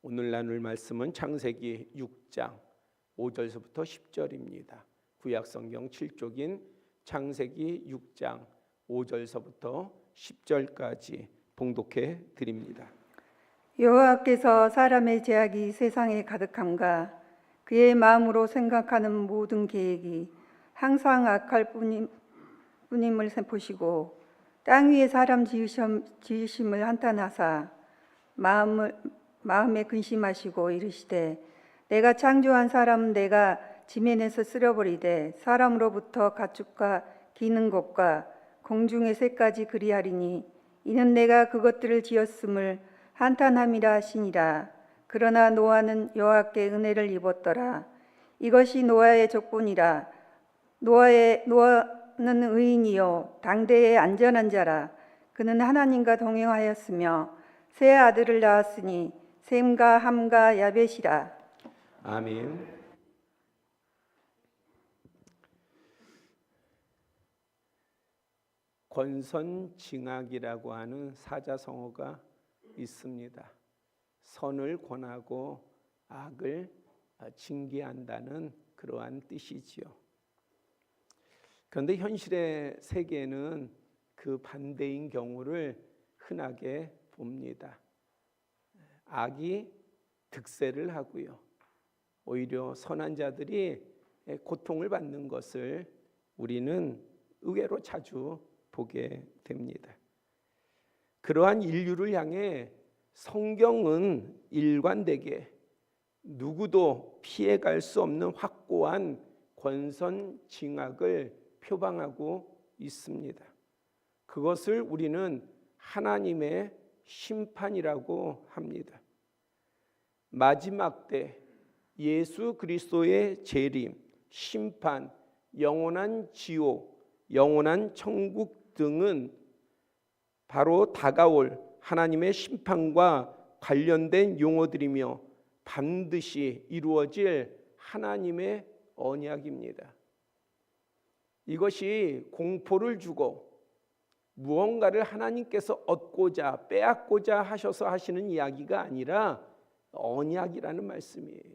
오늘 나눌 말씀은 창세기 6장 5절서부터 10절입니다. 구약성경 7쪽인 창세기 6장 5절서부터 10절까지 봉독해 드립니다. 여호와께서 사람의 죄악이 세상에 가득함과 그의 마음으로 생각하는 모든 계획이 항상 악할 뿐임을 보시고 땅 위에 사람 지으심을 한탄하사 마음에 근심하시고 이르시되 내가 창조한 사람은 내가 지면에서 쓸어버리되 사람으로부터 가축과 기는 것과 공중의 새까지 그리하리니 이는 내가 그것들을 지었음을 한탄함이라 하시니라. 그러나 노아는 여호와께 은혜를 입었더라. 이것이 노아의 족본이라. 노아는 의인이요 당대의 안전한 자라. 그는 하나님과 동행하였으며 세 아들을 낳았으니 셈과 함과 야벳이라. 아멘. 권선징악이라고 하는 사자성어가 있습니다. 선을 권하고 악을 징계한다는 그러한 뜻이지요. 그런데 현실의 세계는 그 반대인 경우를 흔하게 봅니다. 악이 득세를 하고요. 오히려 선한 자들이 고통을 받는 것을 우리는 의외로 자주 보게 됩니다. 그러한 인류를 향해 성경은 일관되게 누구도 피해갈 수 없는 확고한 권선징악을 표방하고 있습니다. 그것을 우리는 하나님의 심판이라고 합니다. 마지막 때 예수 그리스도의 재림, 심판, 영원한 지옥, 영원한 천국 등은 바로 다가올 하나님의 심판과 관련된 용어들이며 반드시 이루어질 하나님의 언약입니다. 이것이 공포를 주고 무언가를 하나님께서 얻고자 빼앗고자 하셔서 하시는 이야기가 아니라 언약이라는 말씀이에요.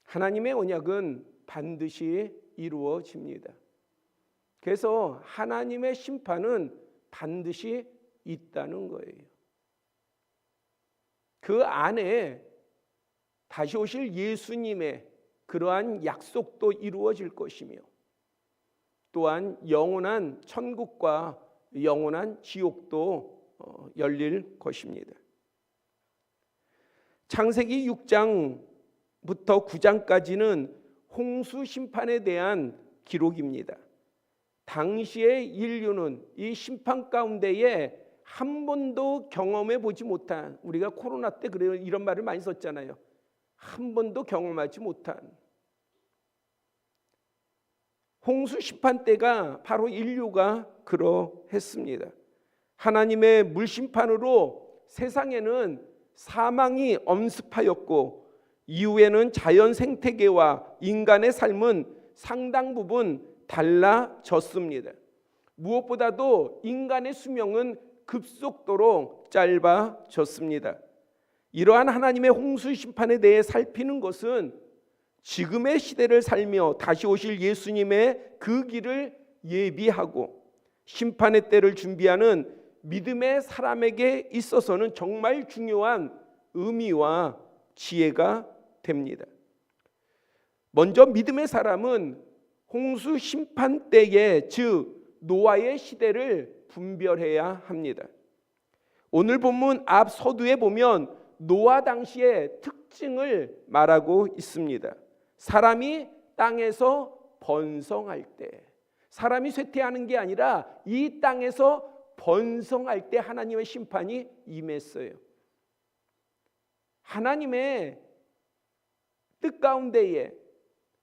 하나님의 언약은 반드시 이루어집니다. 그래서 하나님의 심판은 반드시 있다는 거예요. 그 안에 다시 오실 예수님의 그러한 약속도 이루어질 것이며 또한 영원한 천국과 영원한 지옥도 열릴 것입니다. 창세기 6장부터 9장까지는 홍수 심판에 대한 기록입니다. 당시의 인류는 이 심판 가운데에 한 번도 경험해 보지 못한, 우리가 코로나 때 그래요, 이런 말을 많이 썼잖아요. 한 번도 경험하지 못한 홍수 심판 때가 바로 인류가 그러했습니다. 하나님의 물심판으로 세상에는 사망이 엄습하였고 이후에는 자연 생태계와 인간의 삶은 상당 부분 달라졌습니다. 무엇보다도 인간의 수명은 급속도로 짧아졌습니다. 이러한 하나님의 홍수 심판에 대해 살피는 것은 지금의 시대를 살며 다시 오실 예수님의 그 길을 예비하고 심판의 때를 준비하는 믿음의 사람에게 있어서는 정말 중요한 의미와 지혜가 됩니다. 먼저 믿음의 사람은 홍수 심판 때에, 즉 노아의 시대를 분별해야 합니다. 오늘 본문 앞 서두에 보면 노아 당시의 특징을 말하고 있습니다. 사람이 땅에서 번성할 때, 사람이 쇠퇴하는 게 아니라 이 땅에서 번성할 때 하나님의 심판이 임했어요. 하나님의 뜻 가운데에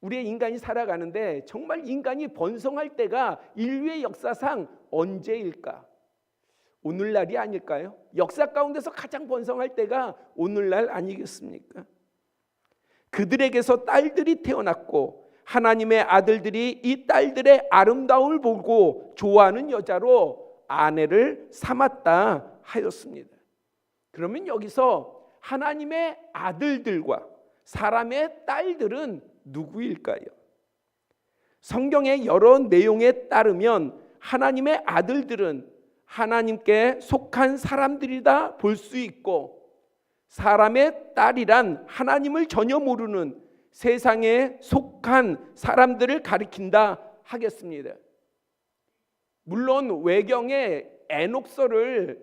우리의 인간이 살아가는데 정말 인간이 번성할 때가 인류의 역사상 언제일까? 오늘날이 아닐까요? 역사 가운데서 가장 번성할 때가 오늘날 아니겠습니까? 그들에게서 딸들이 태어났고 하나님의 아들들이 이 딸들의 아름다움을 보고 좋아하는 여자로 아내를 삼았다 하였습니다. 그러면 여기서 하나님의 아들들과 사람의 딸들은 누구일까요? 성경의 여러 내용에 따르면 하나님의 아들들은 하나님께 속한 사람들이다 볼 수 있고, 사람의 딸이란 하나님을 전혀 모르는 세상에 속한 사람들을 가리킨다 하겠습니다. 물론 외경에 에녹서를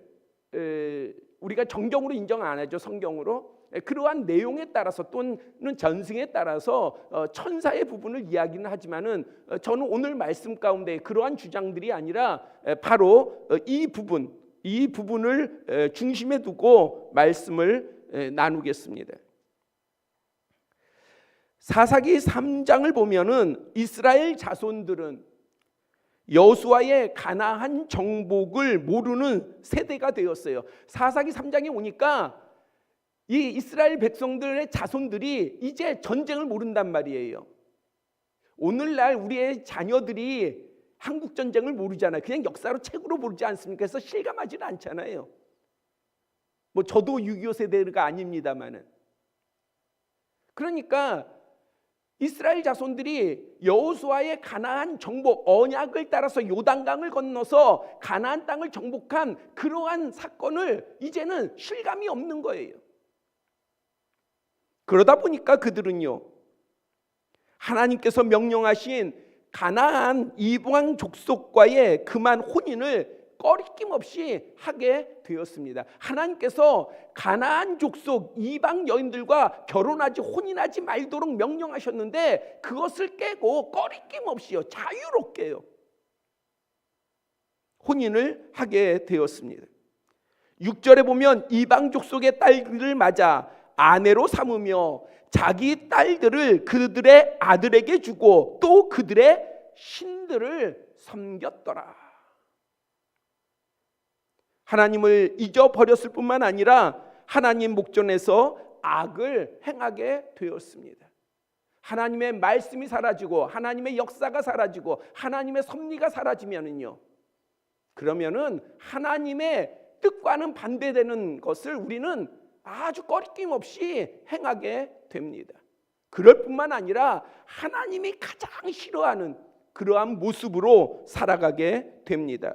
우리가 정경으로 인정 안 하죠. 성경으로. 그러한 내용에 따라서 또는 전승에 따라서 천사의 부분을 이야기는 하지만은 저는 오늘 말씀 가운데 그러한 주장들이 아니라 바로 이 부분을 중심에 두고 말씀을 나누겠습니다. 사사기 3장을 보면은 이스라엘 자손들은 여호수아의 가나안 정복을 모르는 세대가 되었어요. 사사기 3장에 오니까 이 이스라엘 백성들의 자손들이 이제 전쟁을 모른단 말이에요. 오늘날 우리의 자녀들이 한국 전쟁을 모르잖아요. 그냥 역사로 책으로 모르지 않습니까? 그래서 실감하지는 않잖아요. 뭐 저도 6.25 세대가 아닙니다만은. 그러니까 이스라엘 자손들이 여호수아의 가나안 정복 언약을 따라서 요단강을 건너서 가나안 땅을 정복한 그러한 사건을 이제는 실감이 없는 거예요. 그러다 보니까 그들은요, 하나님께서 명령하신 가나안 이방 족속과의 그만 혼인을 꺼리낌 없이 하게 되었습니다. 하나님께서 가나안 족속 이방 여인들과 결혼하지 혼인하지 말도록 명령하셨는데 그것을 깨고 꺼리낌 없이요, 자유롭게요, 혼인을 하게 되었습니다. 6절에 보면 이방 족속의 딸들을 맞아 아내로 삼으며 자기 딸들을 그들의 아들에게 주고 또 그들의 신들을 섬겼더라. 하나님을 잊어버렸을 뿐만 아니라 하나님 목전에서 악을 행하게 되었습니다. 하나님의 말씀이 사라지고 하나님의 역사가 사라지고 하나님의 섭리가 사라지면은요, 그러면은 하나님의 뜻과는 반대되는 것을 우리는 아주 꺼리낌 없이 행하게 됩니다. 그럴 뿐만 아니라 하나님이 가장 싫어하는 그러한 모습으로 살아가게 됩니다.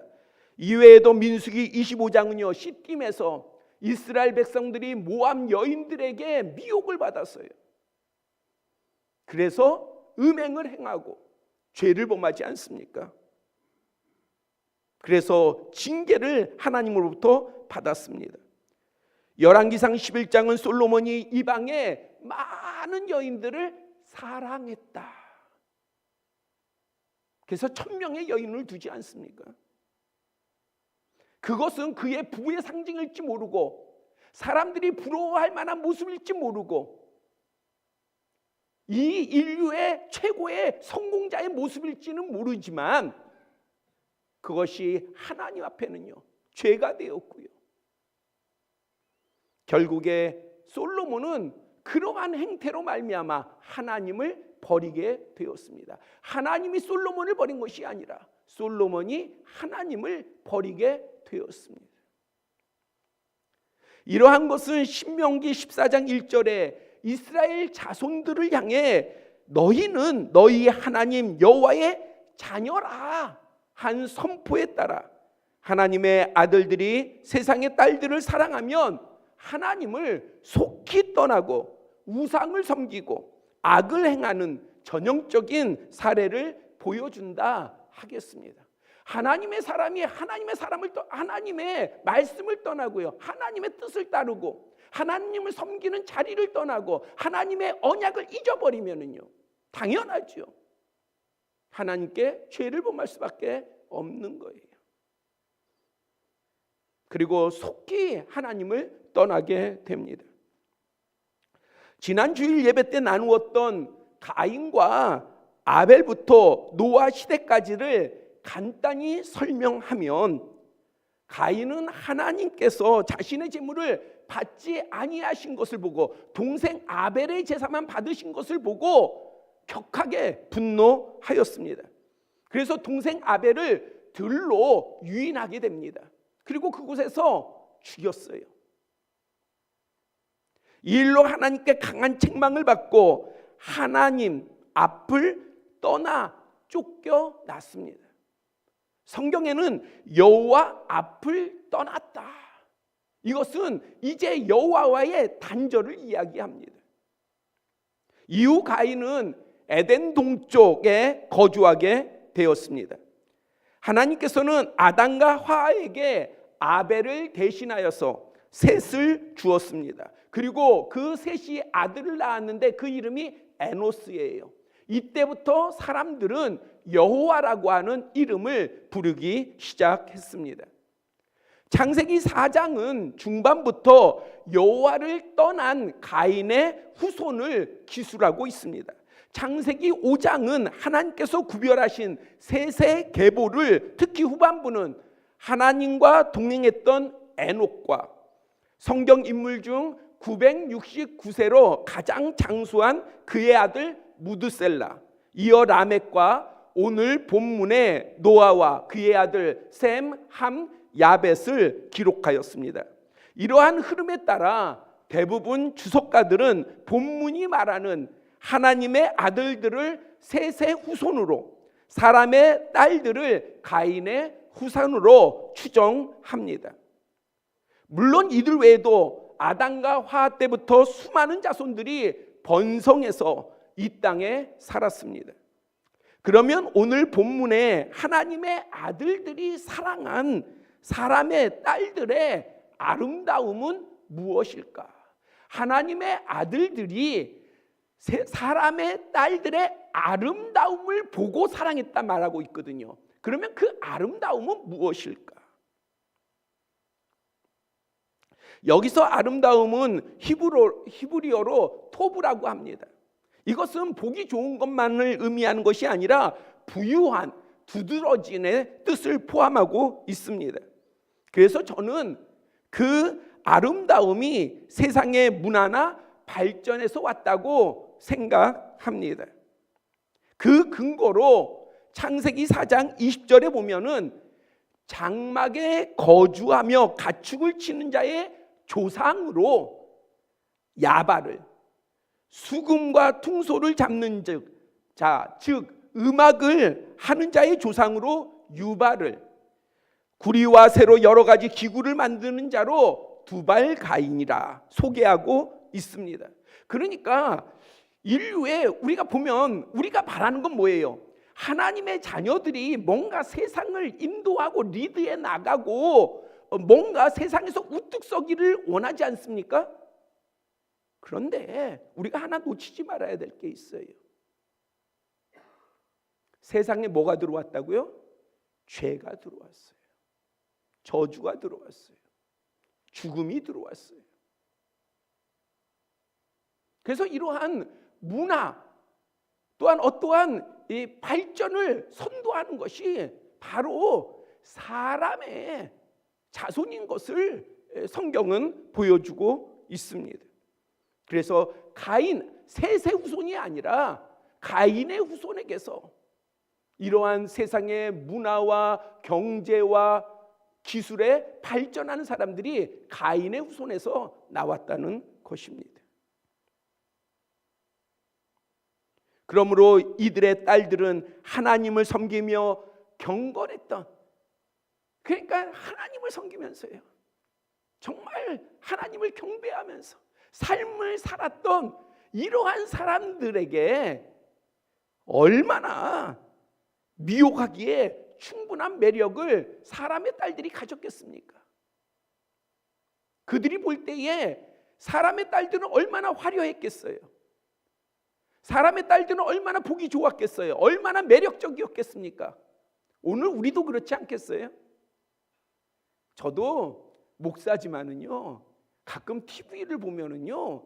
이외에도 민수기 25장은요, 시딤에서 이스라엘 백성들이 모압 여인들에게 미혹을 받았어요. 그래서 음행을 행하고 죄를 범하지 않습니까? 그래서 징계를 하나님으로부터 받았습니다. 열왕기상 11장은 솔로몬이 이방의 많은 여인들을 사랑했다. 그래서 1000명의 여인을 두지 않습니까? 그것은 그의 부의 상징일지 모르고 사람들이 부러워할 만한 모습일지 모르고 이 인류의 최고의 성공자의 모습일지는 모르지만 그것이 하나님 앞에는요, 죄가 되었고요. 결국에 솔로몬은 그러한 행태로 말미암아 하나님을 버리게 되었습니다. 하나님이 솔로몬을 버린 것이 아니라 솔로몬이 하나님을 버리게 되었습니다. 이러한 것은 신명기 14장 1절에 이스라엘 자손들을 향해 너희는 너희 하나님 여호와의 자녀라 한 선포에 따라 하나님의 아들들이 세상의 딸들을 사랑하면 하나님을 속히 떠나고 우상을 섬기고 악을 행하는 전형적인 사례를 보여준다 하겠습니다. 하나님의 사람이 하나님의 말씀을 떠나고요, 하나님의 뜻을 따르고 하나님을 섬기는 자리를 떠나고 하나님의 언약을 잊어버리면은요, 당연하죠, 하나님께 죄를 범할 수밖에 없는 거예요. 그리고 속히 하나님을 떠나게 됩니다. 지난 주일 예배 때 나누었던 가인과 아벨부터 노아 시대까지를 간단히 설명하면, 가인은 하나님께서 자신의 제물을 받지 아니하신 것을 보고 동생 아벨의 제사만 받으신 것을 보고 격하게 분노하였습니다. 그래서 동생 아벨을 들로 유인하게 됩니다. 그리고 그곳에서 죽였어요. 이 일로 하나님께 강한 책망을 받고 하나님 앞을 떠나 쫓겨났습니다. 성경에는 여호와 앞을 떠났다. 이것은 이제 여호와와의 단절을 이야기합니다. 이후 가인은 에덴 동쪽에 거주하게 되었습니다. 하나님께서는 아담과 하와에게 아벨을 대신하여서 셋을 주었습니다. 그리고 그 셋이 아들을 낳았는데 그 이름이 에노스예요. 이때부터 사람들은 여호와라고 하는 이름을 부르기 시작했습니다. 창세기 4장은 중반부터 여호와를 떠난 가인의 후손을 기술하고 있습니다. 창세기 5장은 하나님께서 구별하신 셋의 계보를, 특히 후반부는 하나님과 동행했던 에녹과 성경 인물 중 969세로 가장 장수한 그의 아들 무드셀라, 이어 라멕과 오늘 본문의 노아와 그의 아들 셈, 함, 야벳을 기록하였습니다. 이러한 흐름에 따라 대부분 주석가들은 본문이 말하는 하나님의 아들들을 셋의 후손으로, 사람의 딸들을 가인의 후손으로 추정합니다. 물론 이들 외에도 아담과 하와 때부터 수많은 자손들이 번성해서 이 땅에 살았습니다. 그러면 오늘 본문에 하나님의 아들들이 사랑한 사람의 딸들의 아름다움은 무엇일까? 하나님의 아들들이 사람의 딸들의 아름다움을 보고 사랑했다 말하고 있거든요. 그러면 그 아름다움은 무엇일까? 여기서 아름다움은 히브리어로 토브라고 합니다. 이것은 보기 좋은 것만을 의미하는 것이 아니라 부유한, 두드러진의 뜻을 포함하고 있습니다. 그래서 저는 그 아름다움이 세상의 문화나 발전에서 왔다고 생각합니다. 그 근거로 창세기 4장 20절에 보면은 장막에 거주하며 가축을 치는 자의 조상으로 야발을, 수금과 퉁소를 잡는 즉 음악을 하는 자의 조상으로 유발을, 구리와 새로 여러 가지 기구를 만드는 자로 두발 가인이라 소개하고 있습니다. 그러니까 인류에 우리가 보면 우리가 바라는 건 뭐예요? 하나님의 자녀들이 뭔가 세상을 인도하고 리드해 나가고 뭔가 세상에서 우뚝 서기를 원하지 않습니까? 그런데 우리가 하나 놓치지 말아야 될 게 있어요. 세상에 뭐가 들어왔다고요? 죄가 들어왔어요. 저주가 들어왔어요. 죽음이 들어왔어요. 그래서 이러한 문화 또한 어떠한 이 발전을 선도하는 것이 바로 사람의 자손인 것을 성경은 보여주고 있습니다. 그래서 가인, 셋의 후손이 아니라 가인의 후손에게서 이러한 세상의 문화와 경제와 기술에 발전하는 사람들이 가인의 후손에서 나왔다는 것입니다. 그러므로 이들의 딸들은 하나님을 섬기며 경건했던, 그러니까 하나님을 섬기면서요, 정말 하나님을 경배하면서 삶을 살았던 이러한 사람들에게 얼마나 미혹하기에 충분한 매력을 사람의 딸들이 가졌겠습니까? 그들이 볼 때에 사람의 딸들은 얼마나 화려했겠어요? 사람의 딸들은 얼마나 보기 좋았겠어요? 얼마나 매력적이었겠습니까? 오늘 우리도 그렇지 않겠어요? 저도 목사지만은요, 가끔 TV를 보면은요,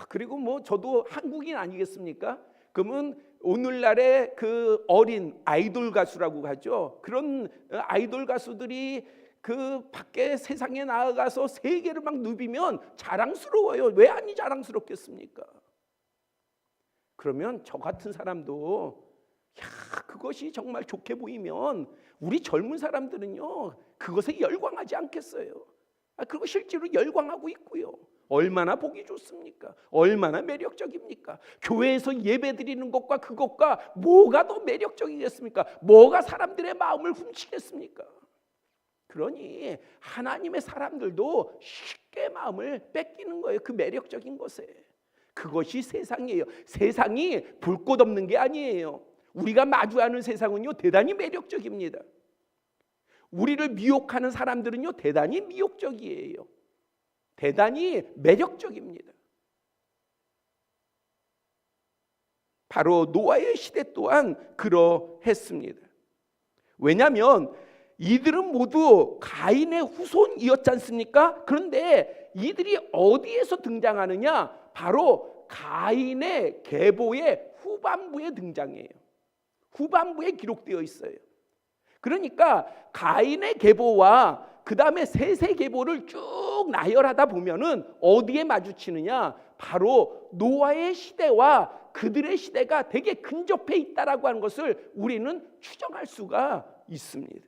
그리고 뭐 저도 한국인 아니겠습니까? 그러면 오늘날의 그 어린 아이돌 가수라고 하죠. 그런 아이돌 가수들이 그 밖에 세상에 나아가서 세계를 막 누비면 자랑스러워요. 왜 아니 자랑스럽겠습니까? 그러면 저 같은 사람도 그것이 정말 좋게 보이면 우리 젊은 사람들은요, 그것에 열광하지 않겠어요? 그리고 실제로 열광하고 있고요. 얼마나 보기 좋습니까? 얼마나 매력적입니까? 교회에서 예배드리는 것과 그것과 뭐가 더 매력적이겠습니까? 뭐가 사람들의 마음을 훔치겠습니까? 그러니 하나님의 사람들도 쉽게 마음을 뺏기는 거예요. 그 매력적인 것에. 그것이 세상이에요. 세상이 볼 것 없는 게 아니에요. 우리가 마주하는 세상은요, 대단히 매력적입니다. 우리를 미혹하는 사람들은요, 대단히 미혹적이에요. 대단히 매력적입니다. 바로 노아의 시대 또한 그러했습니다. 왜냐하면 이들은 모두 가인의 후손이었지 않습니까? 그런데 이들이 어디에서 등장하느냐? 바로 가인의 계보의 후반부에 등장해요. 후반부에 기록되어 있어요. 그러니까 가인의 계보와 그 다음에 셋의 계보를 쭉 나열하다 보면은 어디에 마주치느냐? 바로 노아의 시대와 그들의 시대가 되게 근접해 있다라고 하는 것을 우리는 추정할 수가 있습니다.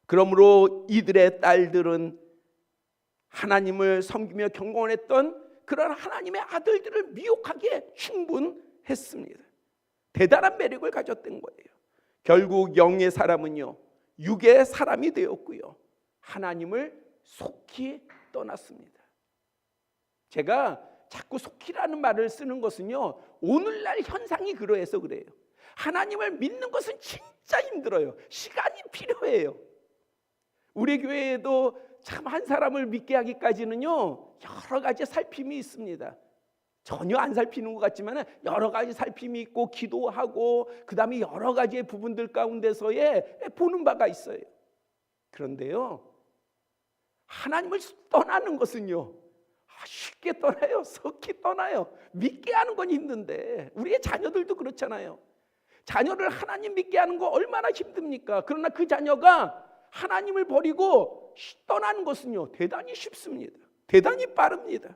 그러므로 이들의 딸들은 하나님을 섬기며 경건했던 그런 하나님의 아들들을 미혹하기에 충분했습니다. 대단한 매력을 가졌던 거예요. 결국 영의 사람은요, 육의 사람이 되었고요, 하나님을 속히 떠났습니다. 제가 자꾸 속히라는 말을 쓰는 것은요, 오늘날 현상이 그러해서 그래요. 하나님을 믿는 것은 진짜 힘들어요. 시간이 필요해요. 우리 교회에도 참 한 사람을 믿게 하기까지는요, 여러 가지 살핌이 있습니다. 전혀 안 살피는 것 같지만 여러 가지 살핌이 있고 기도하고 그 다음에 여러 가지의 부분들 가운데서의 보는 바가 있어요. 그런데요, 하나님을 떠나는 것은요, 쉽게 떠나요. 속히 떠나요. 믿게 하는 건 힘든데 우리의 자녀들도 그렇잖아요. 자녀를 하나님 믿게 하는 거 얼마나 힘듭니까? 그러나 그 자녀가 하나님을 버리고 떠나는 것은요, 대단히 쉽습니다. 대단히 빠릅니다.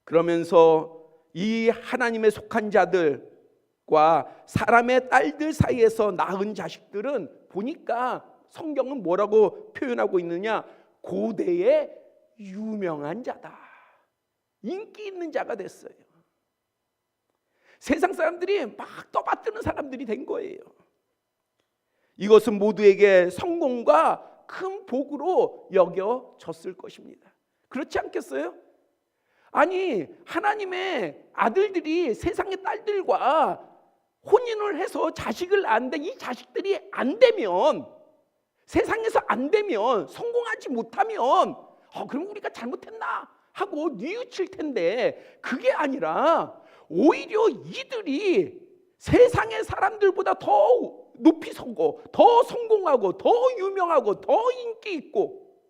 그러면서 이 하나님에 속한 자들과 사람의 딸들 사이에서 낳은 자식들은 보니까 성경은 뭐라고 표현하고 있느냐? 고대의 유명한 자다. 인기 있는 자가 됐어요. 세상 사람들이 막 떠받드는 사람들이 된 거예요. 이것은 모두에게 성공과 큰 복으로 여겨졌을 것입니다. 그렇지 않겠어요? 아니, 하나님의 아들들이 세상의 딸들과 혼인을 해서 자식을 낳는데 이 자식들이 안 되면, 세상에서 안 되면, 성공하지 못하면 그럼 우리가 잘못했나 하고 뉘우칠 텐데, 그게 아니라 오히려 이들이 세상의 사람들보다 더 높이 서고 더 성공하고 더 유명하고 더 인기 있고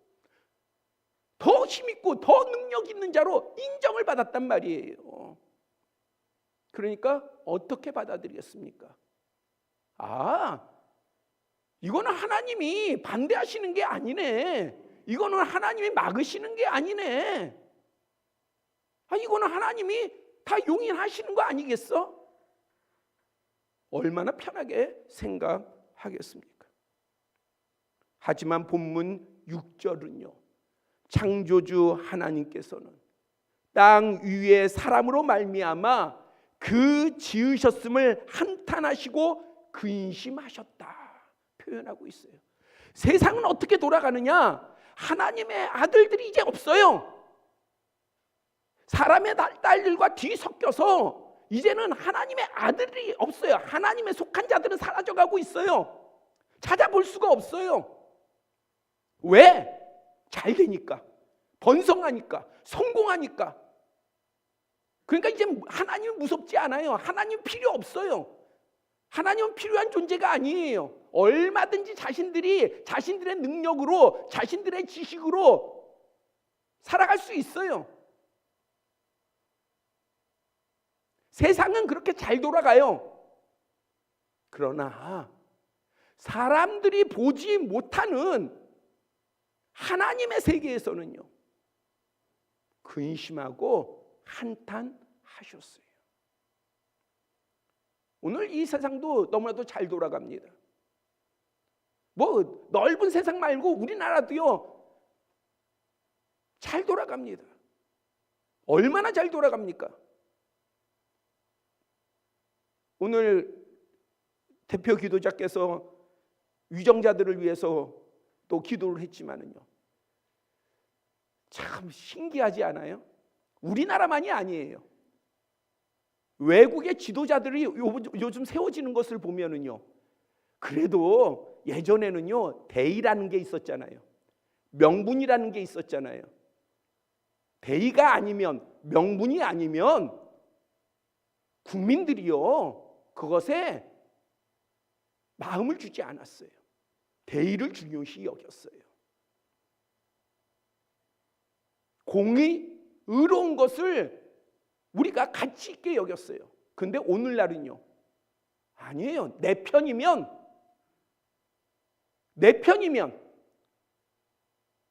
더 힘있고 더 능력 있는 자로 인정을 받았단 말이에요. 그러니까 어떻게 받아들이겠습니까? 이거는 하나님이 반대하시는 게 아니네. 이거는 하나님이 막으시는 게 아니네. 이거는 하나님이 다 용인하시는 거 아니겠어? 얼마나 편하게 생각하겠습니까? 하지만 본문 6절은요, 창조주 하나님께서는 땅 위에 사람으로 말미암아 그 지으셨음을 한탄하시고 근심하셨다 표현하고 있어요. 세상은 어떻게 돌아가느냐? 하나님의 아들들이 이제 없어요. 사람의 딸들과 뒤섞여서 이제는 하나님의 아들이 없어요. 하나님에 속한 자들은 사라져가고 있어요. 찾아볼 수가 없어요. 왜? 잘 되니까, 번성하니까, 성공하니까. 그러니까 이제 하나님은 무섭지 않아요. 하나님 필요 없어요. 하나님은 필요한 존재가 아니에요. 얼마든지 자신들이 자신들의 능력으로, 자신들의 지식으로 살아갈 수 있어요. 세상은 그렇게 잘 돌아가요. 그러나 사람들이 보지 못하는 하나님의 세계에서는요, 근심하고 한탄하셨어요. 오늘 이 세상도 너무나도 잘 돌아갑니다. 뭐 넓은 세상 말고 우리나라도요 잘 돌아갑니다. 얼마나 잘 돌아갑니까? 오늘 대표 기도자께서 위정자들을 위해서 또 기도를 했지만은요, 참 신기하지 않아요? 우리나라만이 아니에요. 외국의 지도자들이 요즘 세워지는 것을 보면은요, 그래도 예전에는요 대의라는 게 있었잖아요. 명분이라는 게 있었잖아요. 대의가 아니면, 명분이 아니면 국민들이요 그것에 마음을 주지 않았어요. 대의를 중요시 여겼어요. 공의, 의로운 것을 우리가 가치 있게 여겼어요. 근데 오늘날은요 아니에요. 내 편이면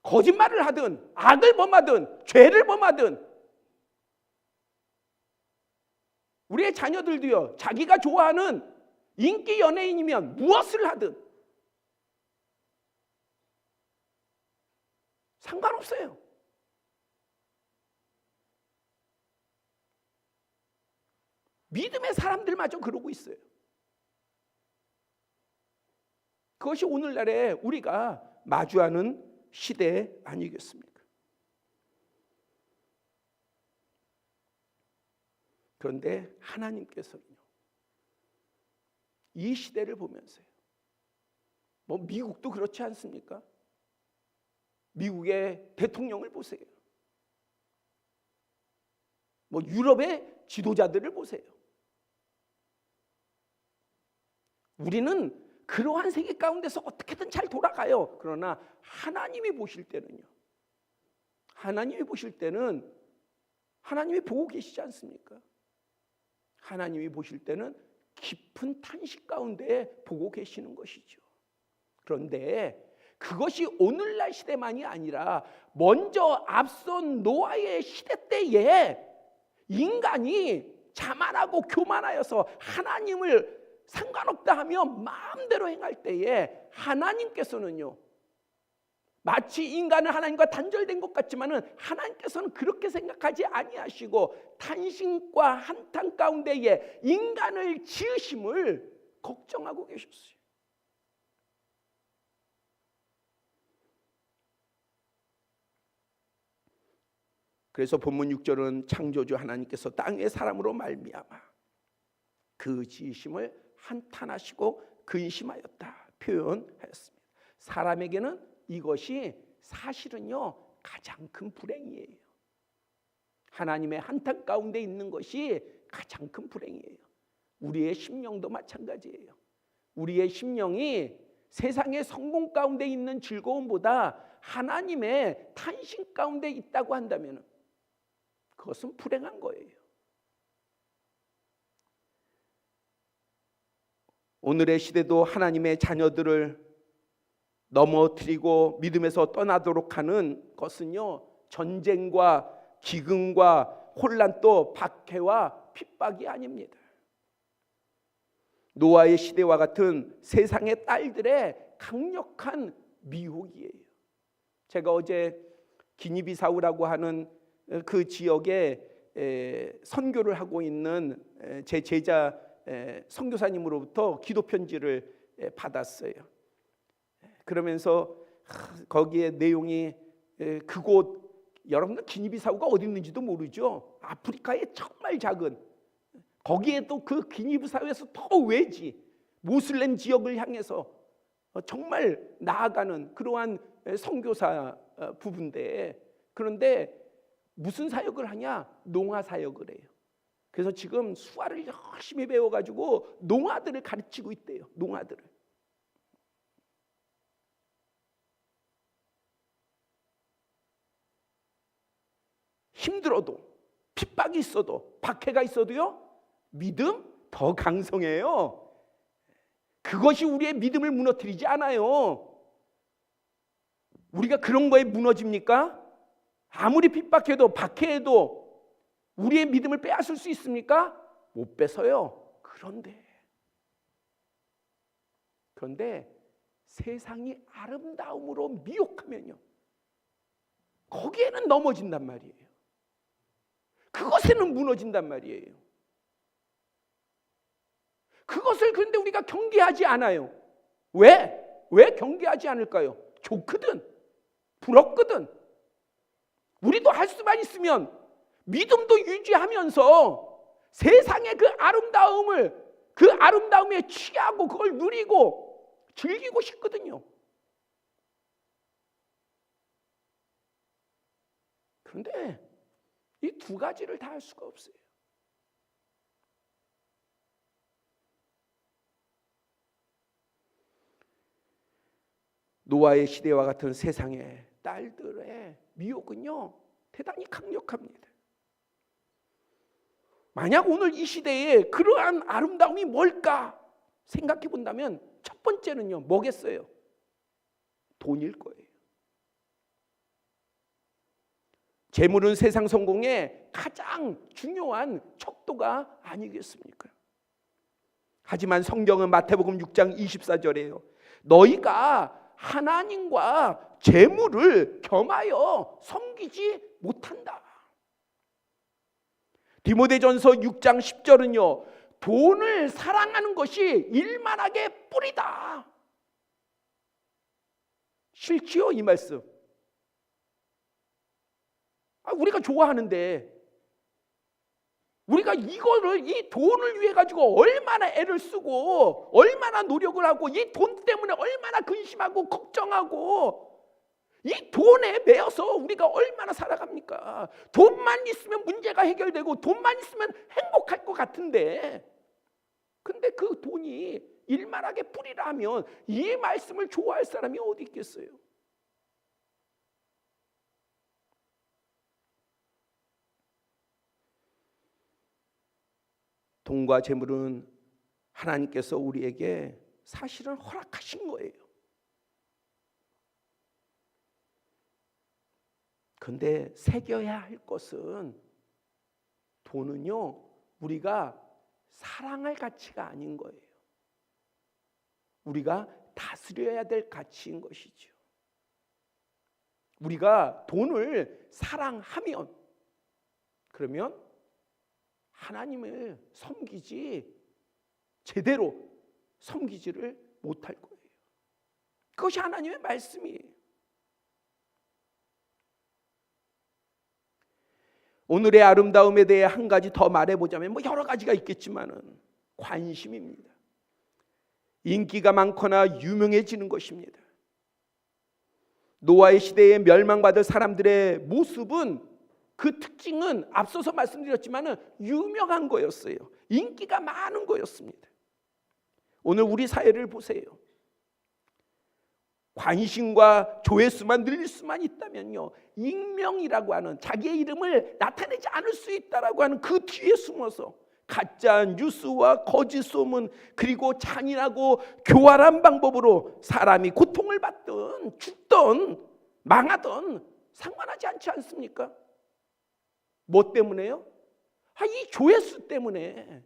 거짓말을 하든 악을 범하든 죄를 범하든, 우리의 자녀들도요 자기가 좋아하는 인기 연예인이면 무엇을 하든 상관없어요. 믿음의 사람들마저 그러고 있어요. 그것이 오늘날에 우리가 마주하는 시대 아니겠습니까? 그런데 하나님께서는요 이 시대를 보면서요, 뭐 미국도 그렇지 않습니까? 미국의 대통령을 보세요. 뭐 유럽의 지도자들을 보세요. 우리는 그러한 세계 가운데서 어떻게든 잘 돌아가요. 그러나 하나님이 보실 때는요, 하나님이 보실 때는 하나님이 보고 계시지 않습니까? 하나님이 보실 때는 깊은 탄식 가운데 보고 계시는 것이죠. 그런데 그것이 오늘날 시대만이 아니라 먼저 앞선 노아의 시대 때에 인간이 자만하고 교만하여서 하나님을 상관없다 하며 마음대로 행할 때에 하나님께서는요 마치 인간은 하나님과 단절된 것 같지만은 하나님께서는 그렇게 생각하지 아니하시고 탄식과 한탄 가운데에 인간을 지으심을 걱정하고 계셨어요. 그래서 본문 6절은 창조주 하나님께서 땅의 사람으로 말미암아 그 지으심을 한탄하시고 근심하였다 표현하였습니다. 사람에게는 이것이 사실은요 가장 큰 불행이에요. 하나님의 한탄 가운데 있는 것이 가장 큰 불행이에요. 우리의 심령도 마찬가지예요. 우리의 심령이 세상의 성공 가운데 있는 즐거움보다 하나님의 탄식 가운데 있다고 한다면 그것은 불행한 거예요. 오늘의 시대도 하나님의 자녀들을 넘어뜨리고 믿음에서 떠나도록 하는 것은요 전쟁과 기근과 혼란 또 박해와 핍박이 아닙니다. 노아의 시대와 같은 세상의 딸들의 강력한 미혹이에요. 제가 어제 기니비사우라고 하는 그 지역에 선교를 하고 있는 제 제자 선교사님으로부터 기도 편지를 받았어요. 그러면서 거기에 내용이 그곳, 여러분들 기니비사우가 어디 있는지도 모르죠. 아프리카의 정말 작은, 거기에 또 그 기니비사우에서 더 외지 모슬렘 지역을 향해서 정말 나아가는 그러한 선교사 부부인데, 그런데 무슨 사역을 하냐? 농아 사역을 해요. 그래서 지금 수화를 열심히 배워가지고 농아들을 가르치고 있대요. 농아들을. 힘들어도, 핍박이 있어도, 박해가 있어도요 믿음 더 강성해요. 그것이 우리의 믿음을 무너뜨리지 않아요. 우리가 그런 거에 무너집니까? 아무리 핍박해도 박해해도 우리의 믿음을 빼앗을 수 있습니까? 못 뺏어요. 그런데 세상이 아름다움으로 미혹하면요, 거기에는 넘어진단 말이에요. 그것에는 무너진단 말이에요. 그것을 그런데 우리가 경계하지 않아요. 왜? 왜 경계하지 않을까요? 좋거든, 부럽거든. 우리도 할 수만 있으면 믿음도 유지하면서 세상의 그 아름다움을, 그 아름다움에 취하고 그걸 누리고 즐기고 싶거든요. 그런데 이 두 가지를 다 할 수가 없어요. 노아의 시대와 같은 세상의 딸들의 미혹은요, 대단히 강력합니다. 만약 오늘 이 시대에 그러한 아름다움이 뭘까 생각해 본다면 첫 번째는요, 뭐겠어요? 돈일 거예요. 재물은 세상 성공의 가장 중요한 척도가 아니겠습니까? 하지만 성경은 마태복음 6장 24절에요. 너희가 하나님과 재물을 겸하여 섬기지 못한다. 디모데전서 6장 10절은요. 돈을 사랑하는 것이 일만하게 뿌리다. 싫지요, 이 말씀? 우리가 좋아하는데 우리가 이거를, 이 돈을 위해 가지고 얼마나 애를 쓰고 얼마나 노력을 하고 이 돈 때문에 얼마나 근심하고 걱정하고 이 돈에 매여서 우리가 얼마나 살아갑니까? 돈만 있으면 문제가 해결되고 돈만 있으면 행복할 것 같은데, 근데 그 돈이 일만하게 뿌리라면 이 말씀을 좋아할 사람이 어디 있겠어요? 돈과 재물은 하나님께서 우리에게 사실은 허락하신 거예요. 그런데 새겨야 할 것은, 돈은요, 우리가 사랑할 가치가 아닌 거예요. 우리가 다스려야 될 가치인 것이죠. 우리가 돈을 사랑하면, 그러면 하나님을 제대로 섬기지를 못할 거예요. 그것이 하나님의 말씀이에요. 오늘의 아름다움에 대해 한 가지 더 말해보자면, 여러 가지가 있겠지만은 관심입니다. 인기가 많거나 유명해지는 것입니다. 노아의 시대에 멸망받을 사람들의 모습은, 그 특징은 앞서서 말씀드렸지만은 유명한 거였어요. 인기가 많은 거였습니다. 오늘 우리 사회를 보세요. 관심과 조회수만 늘릴 수만 있다면요, 익명이라고 하는, 자기의 이름을 나타내지 않을 수 있다라고 하는 그 뒤에 숨어서 가짜 뉴스와 거짓 소문, 그리고 잔인하고 교활한 방법으로 사람이 고통을 받든 죽든 망하든 상관하지 않지 않습니까? 뭐 때문에요? 이 조회수 때문에.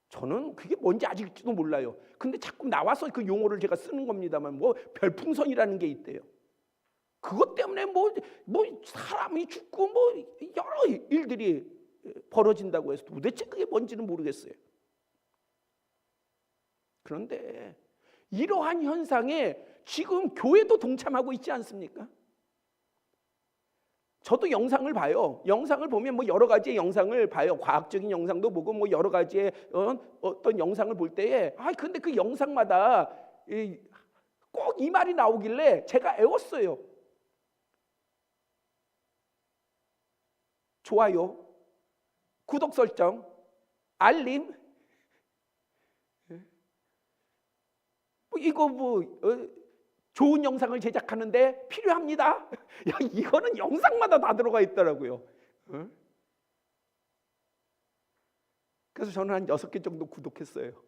저는 그게 뭔지 아직도 몰라요. 근데 자꾸 나와서 그 용어를 제가 쓰는 겁니다만, 별풍선이라는 게 있대요. 그것 때문에 사람이 죽고 여러 일들이 벌어진다고 해서 도대체 그게 뭔지는 모르겠어요. 그런데 이러한 현상에 지금 교회도 동참하고 있지 않습니까? 저도 영상을 봐요. 영상을 보면 여러 가지의 영상을 봐요. 과학적인 영상도 보고 여러 가지의 어떤 영상을 볼 때에, 근데 그 영상마다 꼭 이 말이 나오길래 제가 애웠어요. 좋아요, 구독 설정, 알림, 이거 좋은 영상을 제작하는데 필요합니다. 이거는 영상마다 다 들어가 있더라고요. 그래서 저는 한 6개 정도 구독했어요.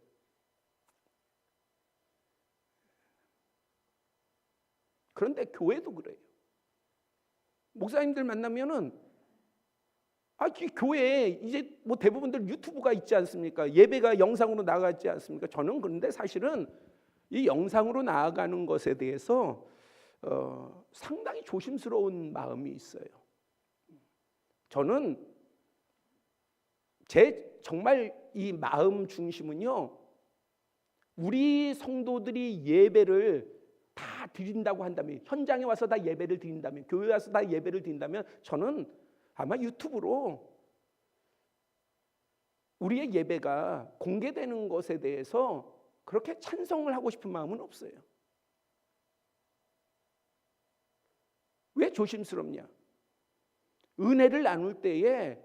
그런데 교회도 그래요. 목사님들 만나면은 이 교회에 이제 뭐 대부분들 유튜브가 있지 않습니까? 예배가 영상으로 나가지 않습니까? 저는 그런데 사실은 이 영상으로 나아가는 것에 대해서 상당히 조심스러운 마음이 있어요. 저는 제 정말 이 마음 중심은요, 우리 성도들이 예배를 다 드린다고 한다면, 현장에 와서 다 예배를 드린다면, 교회 와서 다 예배를 드린다면, 저는 아마 유튜브로 우리의 예배가 공개되는 것에 대해서 그렇게 찬성을 하고 싶은 마음은 없어요. 왜 조심스럽냐? 은혜를 나눌 때에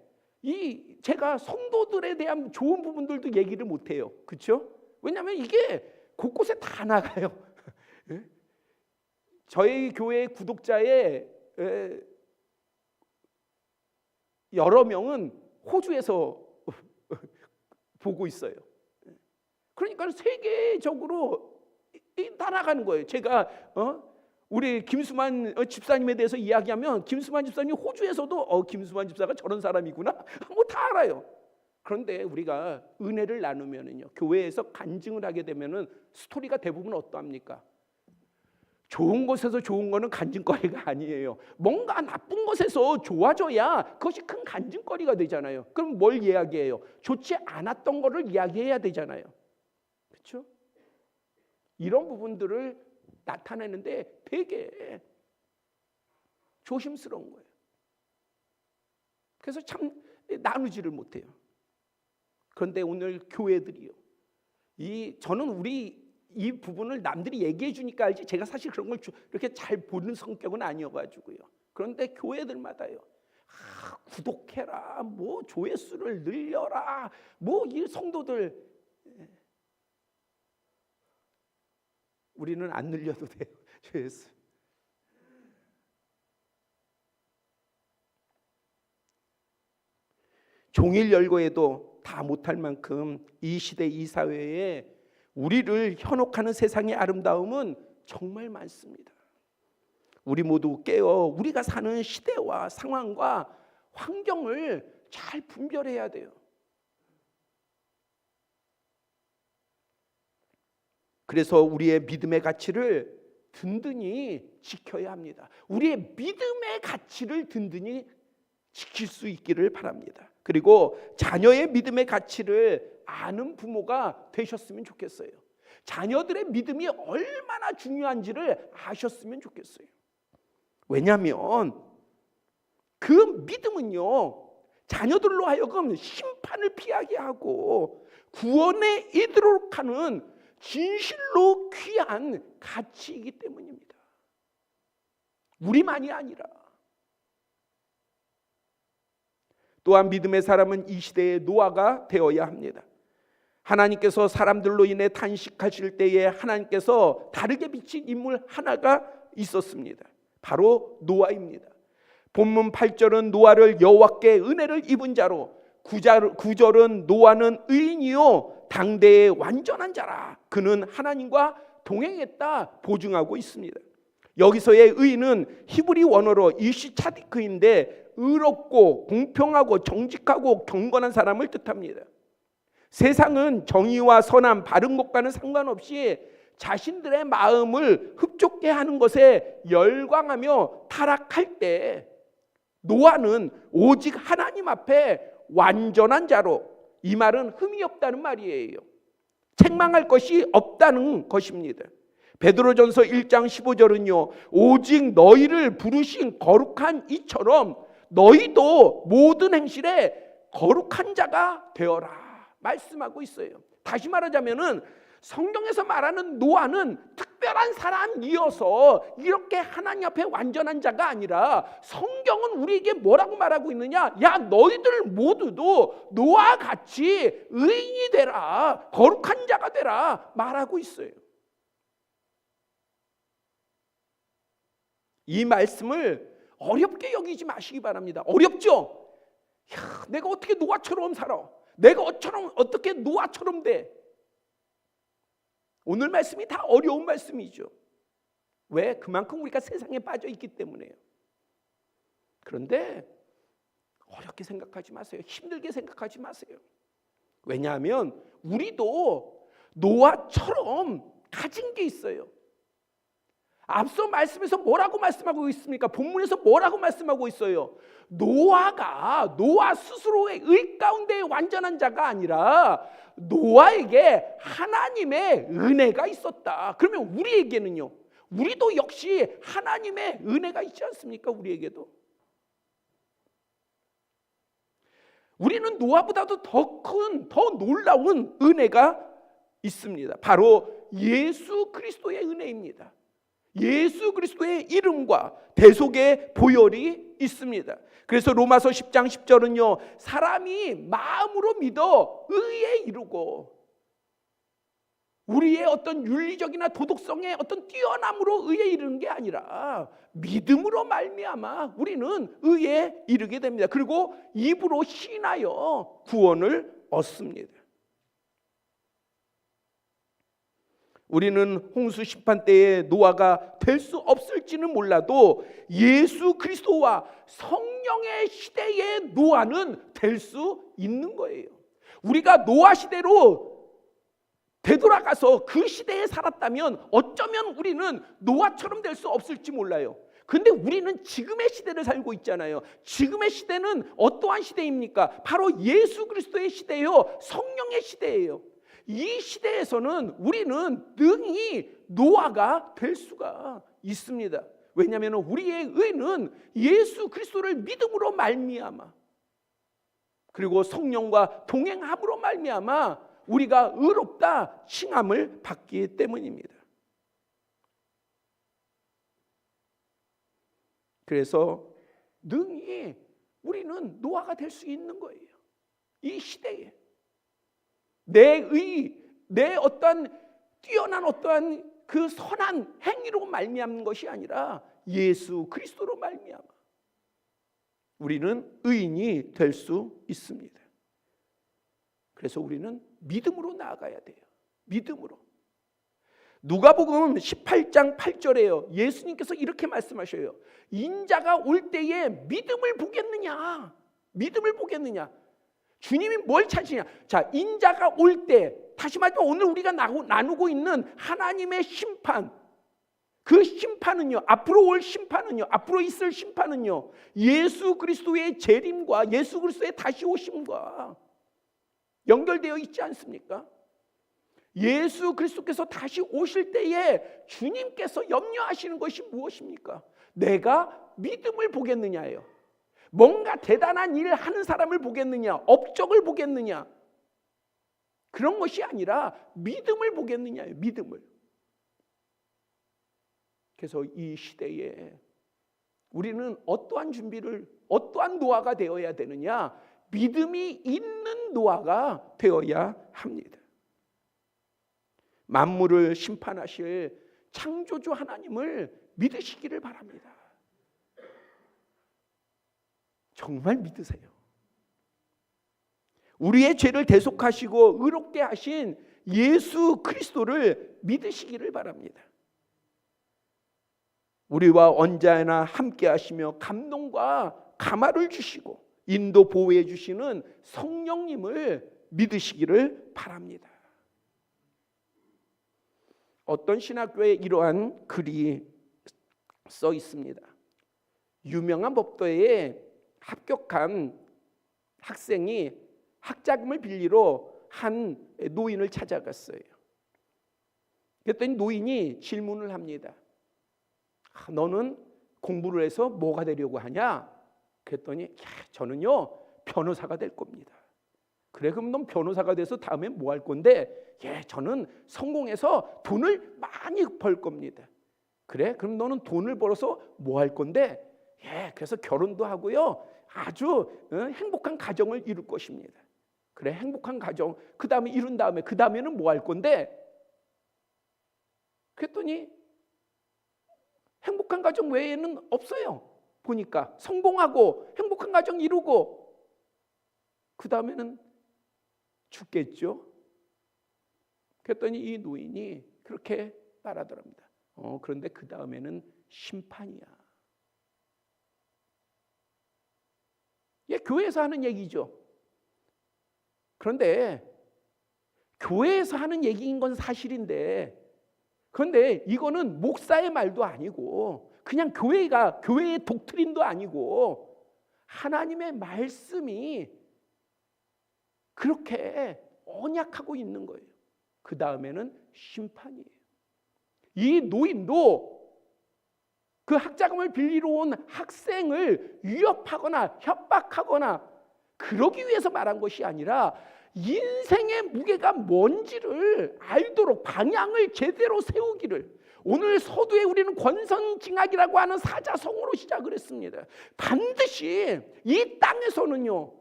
제가 성도들에 대한 좋은 부분들도 얘기를 못 해요. 그렇죠? 왜냐하면 이게 곳곳에 다 나가요. 저희 교회 구독자의 여러 명은 호주에서 보고 있어요. 그러니까 세계적으로 다 나가는 거예요. 제가 우리 김수만 집사님에 대해서 이야기하면 김수만 집사님 호주에서도 김수만 집사가 저런 사람이구나 뭐 다 알아요. 그런데 우리가 은혜를 나누면은요, 교회에서 간증을 하게 되면은 스토리가 대부분 어떠합니까? 좋은 곳에서 좋은 거는 간증거리가 아니에요. 뭔가 나쁜 곳에서 좋아져야 그것이 큰 간증거리가 되잖아요. 그럼 뭘 이야기해요? 좋지 않았던 거를 이야기해야 되잖아요. 그렇죠? 이런 부분들을 나타내는데 되게 조심스러운 거예요. 그래서 참 나누지를 못해요. 그런데 오늘 교회들이요, 저는 우리 이 부분을 남들이 얘기해 주니까 알지, 제가 사실 그런 걸 이렇게 잘 보는 성격은 아니어가지고요. 그런데 교회들마다요, 구독해라, 뭐 조회수를 늘려라, 뭐 이 성도들, 우리는 안 늘려도 돼요, 조회수. 종일 열거해도 다 못할 만큼 이 시대 이 사회에 우리를 현혹하는 세상의 아름다움은 정말 많습니다. 우리 모두 깨어 우리가 사는 시대와 상황과 환경을 잘 분별해야 돼요. 그래서 우리의 믿음의 가치를 든든히 지켜야 합니다. 우리의 믿음의 가치를 든든히 지킬 수 있기를 바랍니다. 그리고 자녀의 믿음의 가치를 아는 부모가 되셨으면 좋겠어요. 자녀들의 믿음이 얼마나 중요한지를 아셨으면 좋겠어요. 왜냐하면 그 믿음은요, 자녀들로 하여금 심판을 피하게 하고 구원에 이르도록 하는 진실로 귀한 가치이기 때문입니다. 우리만이 아니라. 또한 믿음의 사람은 이 시대의 노아가 되어야 합니다. 하나님께서 사람들로 인해 탄식하실 때에 하나님께서 다르게 비친 인물 하나가 있었습니다. 바로 노아입니다. 본문 8절은 노아를 여호와께 은혜를 입은 자로, 9절은 노아는 의인이요 당대의 완전한 자라, 그는 하나님과 동행했다 보증하고 있습니다. 여기서의 의인은 히브리 원어로 이시 차디크인데 의롭고 공평하고 정직하고 경건한 사람을 뜻합니다. 세상은 정의와 선한 바른 것과는 상관없이 자신들의 마음을 흡족해 하는 것에 열광하며 타락할 때 노아는 오직 하나님 앞에 완전한 자로, 이 말은 흠이 없다는 말이에요. 책망할 것이 없다는 것입니다. 베드로전서 1장 15절은요, 오직 너희를 부르신 거룩한 이처럼 너희도 모든 행실에 거룩한 자가 되어라 말씀하고 있어요. 다시 말하자면은 성경에서 말하는 노아는 특별한 사람이어서 이렇게 하나님 앞에 완전한 자가 아니라, 성경은 우리에게 뭐라고 말하고 있느냐? 야, 너희들 모두도 노아 같이 의인이 되라, 거룩한 자가 되라 말하고 있어요. 이 말씀을 어렵게 여기지 마시기 바랍니다. 어렵죠? 야, 내가 어떻게 노아처럼 살아? 내가 어떻게 노아처럼 돼? 오늘 말씀이 다 어려운 말씀이죠. 왜? 그만큼 우리가 세상에 빠져 있기 때문에요. 그런데 어렵게 생각하지 마세요. 힘들게 생각하지 마세요. 왜냐하면 우리도 노아처럼 가진 게 있어요. 앞서 말씀에서 뭐라고 말씀하고 있습니까? 본문에서 뭐라고 말씀하고 있어요? 노아 스스로의 의 가운데 완전한 자가 아니라 노아에게 하나님의 은혜가 있었다. 그러면 우리에게는요? 우리도 역시 하나님의 은혜가 있지 않습니까? 우리에게도. 우리는 노아보다도 더 큰, 더 놀라운 은혜가 있습니다. 바로 예수 그리스도의 은혜입니다. 예수 그리스도의 이름과 대속의 보혈이 있습니다. 그래서 로마서 10장 10절은요, 사람이 마음으로 믿어 의에 이르고, 우리의 어떤 윤리적이나 도덕성의 어떤 뛰어남으로 의에 이르는 게 아니라 믿음으로 말미암아 우리는 의에 이르게 됩니다. 그리고 입으로 신하여 구원을 얻습니다. 우리는 홍수 심판 때에 노아가 될 수 없을지는 몰라도 예수 그리스도와 성령의 시대의 노아는 될 수 있는 거예요. 우리가 노아 시대로 되돌아가서 그 시대에 살았다면 어쩌면 우리는 노아처럼 될 수 없을지 몰라요. 근데 우리는 지금의 시대를 살고 있잖아요. 지금의 시대는 어떠한 시대입니까? 바로 예수 그리스도의 시대요, 성령의 시대예요. 이 시대에서는 우리는 능히 노아가 될 수가 있습니다. 왜냐하면 우리의 의는 예수 그리스도를 믿음으로 말미암아, 그리고 성령과 동행함으로 말미암아 우리가 의롭다 칭함을 받기 때문입니다. 그래서 능히 우리는 노아가 될 수 있는 거예요. 이 시대에 내 어떠한 뛰어난 어떠한 그 선한 행위로 말미암는 것이 아니라 예수 그리스도로 말미암아 우리는 의인이 될 수 있습니다. 그래서 우리는 믿음으로 나아가야 돼요. 믿음으로. 누가복음 18장 8절에요. 예수님께서 이렇게 말씀하셔요. 인자가 올 때에 믿음을 보겠느냐? 믿음을 보겠느냐? 주님이 뭘 찾으냐? 자, 인자가 올 때, 다시 말하면 오늘 우리가 나누고 있는 하나님의 심판, 그 심판은요, 앞으로 올 심판은요, 앞으로 있을 심판은요, 예수 그리스도의 재림과 예수 그리스도의 다시 오심과 연결되어 있지 않습니까? 예수 그리스도께서 다시 오실 때에 주님께서 염려하시는 것이 무엇입니까? 내가 믿음을 보겠느냐예요. 뭔가 대단한 일을 하는 사람을 보겠느냐, 업적을 보겠느냐, 그런 것이 아니라 믿음을 보겠느냐예요. 믿음을. 그래서 이 시대에 우리는 어떠한 준비를, 어떠한 노아가 되어야 되느냐? 믿음이 있는 노아가 되어야 합니다. 만물을 심판하실 창조주 하나님을 믿으시기를 바랍니다. 정말 믿으세요. 우리의 죄를 대속하시고 의롭게 하신 예수 그리스도를 믿으시기를 바랍니다. 우리와 언제나 함께 하시며 감동과 감화를 주시고 인도 보호해 주시는 성령님을 믿으시기를 바랍니다. 어떤 신학교에 이러한 글이 써 있습니다. 유명한 법대에 합격한 학생이 학자금을 빌리러 한 노인을 찾아갔어요. 그랬더니 노인이 질문을 합니다. 너는 공부를 해서 뭐가 되려고 하냐? 그랬더니 저는요 변호사가 될 겁니다. 그래, 그럼 넌 변호사가 돼서 다음에 뭐 할 건데? 저는 성공해서 돈을 많이 벌 겁니다. 그래, 그럼 너는 돈을 벌어서 뭐 할 건데? 그래서 결혼도 하고요 아주 행복한 가정을 이룰 것입니다. 그래, 행복한 가정, 그 다음에 이룬 다음에 그 다음에는 뭐 할 건데? 그랬더니 행복한 가정 외에는 없어요. 보니까 성공하고 행복한 가정 이루고 그 다음에는 죽겠죠. 그랬더니 이 노인이 그렇게 말하더랍니다. 그런데 그 다음에는 심판이야. 이게 교회에서 하는 얘기죠. 그런데 교회에서 하는 얘기인 건 사실인데, 그런데 이거는 목사의 말도 아니고 그냥 교회의 독트린도 아니고 하나님의 말씀이 그렇게 언약하고 있는 거예요. 그 다음에는 심판이에요. 이 노인도 그 학자금을 빌리러 온 학생을 위협하거나 협박하거나 그러기 위해서 말한 것이 아니라 인생의 무게가 뭔지를 알도록 방향을 제대로 세우기를, 오늘 서두에 우리는 권선징악이라고 하는 사자성어로 시작을 했습니다. 반드시 이 땅에서는요,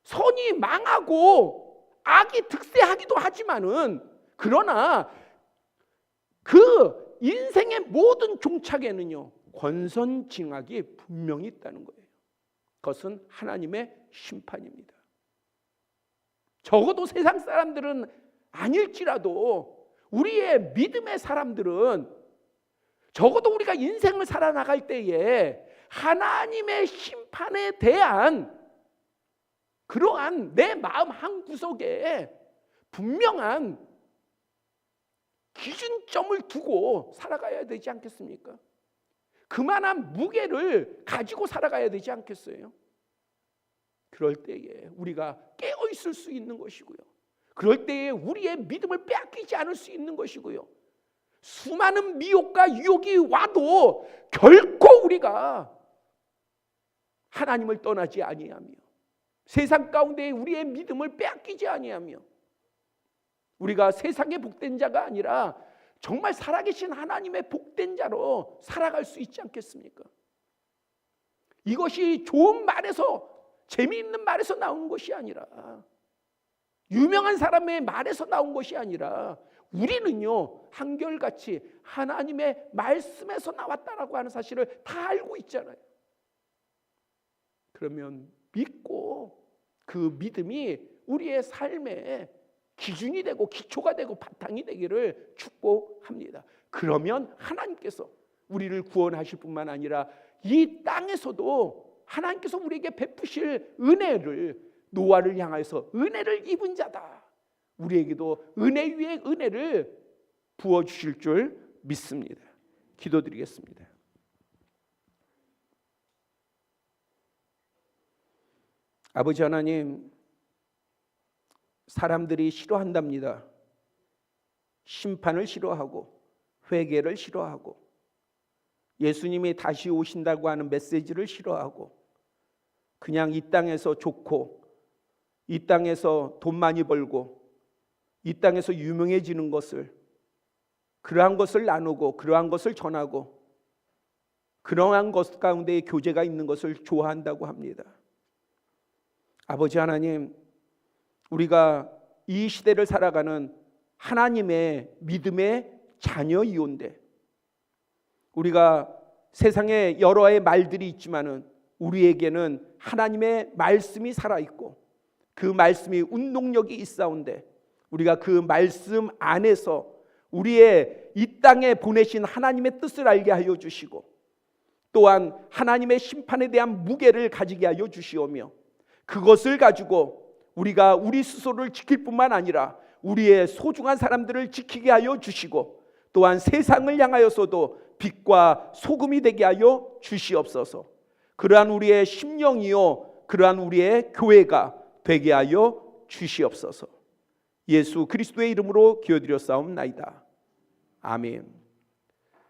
선이 망하고 악이 득세하기도 하지만은, 그러나 그 인생의 모든 종착에는요, 권선징악이 분명히 있다는 거예요. 그것은 하나님의 심판입니다. 적어도 세상 사람들은 아닐지라도 우리의 믿음의 사람들은 적어도 우리가 인생을 살아나갈 때에 하나님의 심판에 대한 그러한 내 마음 한구석에 분명한 기준점을 두고 살아가야 되지 않겠습니까? 그만한 무게를 가지고 살아가야 되지 않겠어요? 그럴 때에 우리가 깨어 있을 수 있는 것이고요. 그럴 때에 우리의 믿음을 빼앗기지 않을 수 있는 것이고요. 수많은 미혹과 유혹이 와도 결코 우리가 하나님을 떠나지 아니하며 세상 가운데 우리의 믿음을 빼앗기지 아니하며 우리가 세상의 복된 자가 아니라 정말 살아계신 하나님의 복된 자로 살아갈 수 있지 않겠습니까? 이것이 좋은 말에서, 재미있는 말에서 나온 것이 아니라, 유명한 사람의 말에서 나온 것이 아니라, 우리는요 한결같이 하나님의 말씀에서 나왔다라고 하는 사실을 다 알고 있잖아요. 그러면 믿고 그 믿음이 우리의 삶의 기준이 되고 기초가 되고 바탕이 되기를 축복합니다. 그러면 하나님께서 우리를 구원하실 뿐만 아니라 이 땅에서도 하나님께서 우리에게 베푸실 은혜를, 노아를 향해서 은혜를 입은 자다, 우리에게도 은혜 위에 은혜를 부어주실 줄 믿습니다. 기도드리겠습니다. 아버지 하나님, 사람들이 싫어한답니다. 심판을 싫어하고 회개를 싫어하고 예수님이 다시 오신다고 하는 메시지를 싫어하고 그냥 이 땅에서 좋고 이 땅에서 돈 많이 벌고 이 땅에서 유명해지는 것을, 그러한 것을 나누고 그러한 것을 전하고 그러한 것 가운데에 교제가 있는 것을 좋아한다고 합니다. 아버지 하나님, 우리가 이 시대를 살아가는 하나님의 믿음의 자녀이온데, 우리가 세상에 여러의 말들이 있지만은 우리에게는 하나님의 말씀이 살아있고 그 말씀이 운동력이 있사온데, 우리가 그 말씀 안에서 우리의 이 땅에 보내신 하나님의 뜻을 알게 하여 주시고 또한 하나님의 심판에 대한 무게를 가지게 하여 주시오며, 그것을 가지고 우리가 우리 스스로를 지킬 뿐만 아니라 우리의 소중한 사람들을 지키게 하여 주시고 또한 세상을 향하여서도 빛과 소금이 되게 하여 주시옵소서. 그러한 우리의 심령이요 그러한 우리의 교회가 되게 하여 주시옵소서. 예수 그리스도의 이름으로 기도드렸사옵나이다. 아멘.